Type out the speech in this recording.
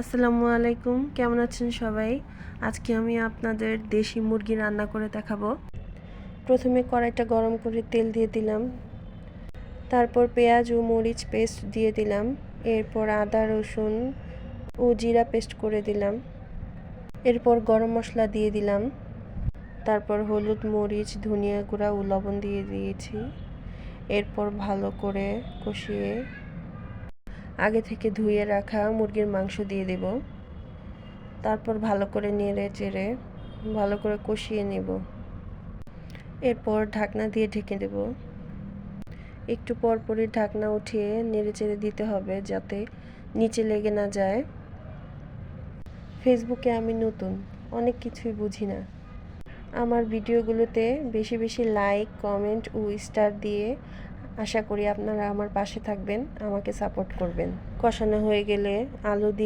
আসসালামু আলাইকুম, কেমন আছেন সবাই? আজকে আমি আপনাদের দেশি মুরগি রান্না করে দেখাবো। প্রথমে কড়াইটা গরম করে তেল দিয়ে দিলাম, তারপর পেঁয়াজ ও মরিচ পেস্ট দিয়ে দিলাম, এরপর আদা রসুন ও জিরা পেস্ট করে দিলাম, এরপর গরম মশলা দিয়ে দিলাম, তারপর হলুদ মরিচ ধনিয়া গুঁড়া ও লবণ দিয়ে দিয়েছি। এরপর ভালো করে কষিয়ে আগে থেকে ধুয়ে রাখা মুরগির মাংস দিয়ে দেব। তারপর ভালো করে নেড়ে চেড়ে ভালো করে কষিয়ে নেব। এরপর ঢাকনা দিয়ে ঢেকে দেব। একটু পরপরই ঢাকনা উঠিয়ে নেড়ে চেড়ে দিতে হবে যাতে নিচে লেগে না যায়। ফেসবুকে আমি নতুন, অনেক কিছুই বুঝি না। আমার ভিডিওগুলোতে বেশি বেশি লাইক কমেন্ট ও স্টার দিয়ে আশা করি আপনারা আমার পাশে থাকবেন, আমাকে সাপোর্ট করবেন। কষানো হয়ে গেলে আলু দিয়ে